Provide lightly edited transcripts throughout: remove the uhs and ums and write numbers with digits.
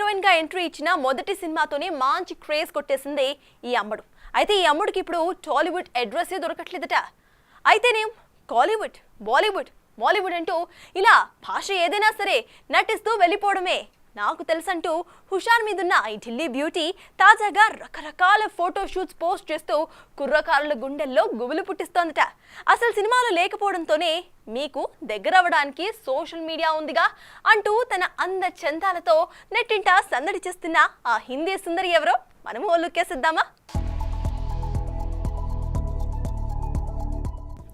Heroine గా entry ఇచ్చిన మొదటి సినిమాతోనే మంచి క్రేజ్ కొట్టేసింది ఈ అమ్మడు. అయితే ఈ అమ్మడికి ఇప్పుడు టాలీవుడ్ అడ్రస్ దొరకట్లేదట. అయితేనేం కాలీవుడ్, బాలీవుడ్, మాలీవుడ్ అంటూ ఇలా భాష ఏదైనా సరే నటిస్తూ వెళ్ళిపోవడమే. నాకు తెలుసంటూ హుషార్ మీదున్న ఈ ఢిల్లీ బ్యూటీ తాజాగా రకరకాల ఫోటో షూట్స్ పోస్ట్ చేస్తూ కుర్రకారుల గుండెల్లో గుబులు పుట్టిస్తోందట. అసలు సినిమాలు లేకపోవడంతోనే మీకు దగ్గరవడానికి సోషల్ మీడియా ఉందిగా అంటూ తన అంద చందాలతో నెట్టింట సందడి చేస్తున్న ఆ హిందీ సుందరి ఎవరో మనము లుక్కేసిద్దామా?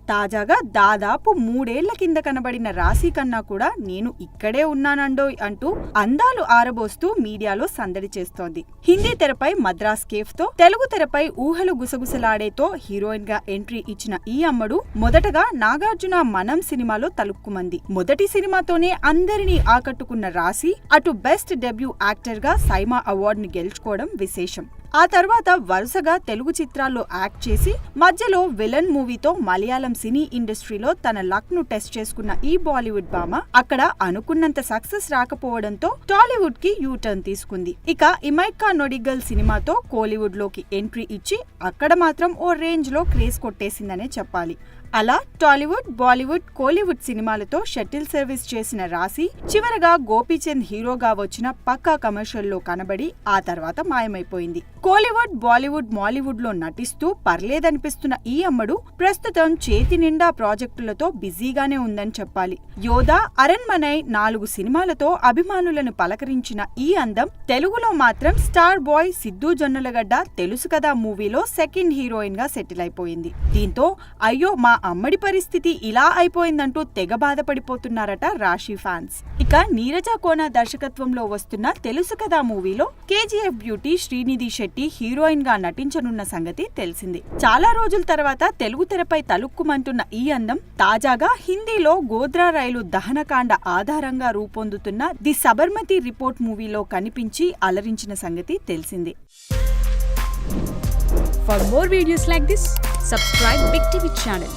తాజాగా దాదాపు 3 ఏళ్ల కింద కనబడిన రాశి కన్నా కూడా నేను ఇక్కడే ఉన్నానండోయ్ అంటూ అందాలు ఆరబోస్తూ మీడియాలో సందడి చేస్తోంది. హిందీ తెరపై మద్రాస్ కేఫ్ తో, తెలుగు తెరపై ఊహలు గుసగుసలాడేతో హీరోయిన్ గా ఎంట్రీ ఇచ్చిన ఈ అమ్మడు మొదటగా నాగార్జున మనం సినిమాలో తలుక్కుమంది. మొదటి సినిమాతోనే అందరినీ ఆకట్టుకున్న రాశి అటు బెస్ట్ డెబ్యూ యాక్టర్ గా సైమా అవార్డు ని గెలుచుకోవడం విశేషం. ఆ తర్వాత వరుసగా తెలుగు చిత్రాల్లో యాక్ట్ చేసి మధ్యలో విలన్ మూవీతో మలయాళం సినీ ఇండస్ట్రీలో తన లక్ ను టెస్ట్ చేసుకున్న ఈ బాలీవుడ్ భామ అక్కడ అనుకున్నంత సక్సెస్ రాకపోవడంతో టాలీవుడ్ కి యూటర్న్ తీసుకుంది. ఇక ఇమైకా నొడిగల్ సినిమాతో కోలీవుడ్ లోకి ఎంట్రీ ఇచ్చి అక్కడ మాత్రం ఓ రేంజ్ లో క్రేజ్ కొట్టేసిందనే చెప్పాలి. అలా టాలీవుడ్, బాలీవుడ్, కోలీవుడ్ సినిమాలతో షటిల్ సర్వీస్ చేసిన రాశి చివరగా గోపీచంద్ హీరోగా వచ్చిన పక్కా కమర్షియల్లో కనబడి ఆ తర్వాత మాయమైపోయింది. కోలీవుడ్, బాలీవుడ్, మాలీవుడ్ లో నటిస్తూ పర్లేదనిపిస్తున్న ఈ అమ్మడు ప్రస్తుతం చేతి నిండా ప్రాజెక్టులతో బిజీగానే ఉందని చెప్పాలి. యోధా, అరణ్మనై 4 సినిమాలతో అభిమానులను పలకరించిన ఈ అందం తెలుగులో మాత్రం స్టార్ బాయ్ సిద్ధూ జొన్నలగడ్డ తెలుసు కదా మూవీలో సెకండ్ హీరోయిన్ గా సెటిల్ అయిపోయింది. దీంతో అయ్యో మా అమ్మడి పరిస్థితి ఇలా అయిపోయిందంటూ తెగ బాధపడిపోతున్నారట రాశి ఫ్యాన్స్. ఇక నీరజ కోన దర్శకత్వంలో వస్తున్న తెలుసు కదా మూవీలో KGF beauty Srinidhi Shetty heroine గా నటించనున్న సంగతి తెలిసింది. చాలా రోజుల తర్వాత తెలుగు తెరపై తలుక్కుమంటున్న ఈ అందం తాజాగా హిందీలో గోద్రా రైలు దహనకాండ ఆధారంగా రూపొందుతున్న ది సబర్మతి రిపోర్ట్ మూవీలో కనిపించి అలరించిన సంగతి తెలిసింది. For more videos like this, subscribe Big TV channel.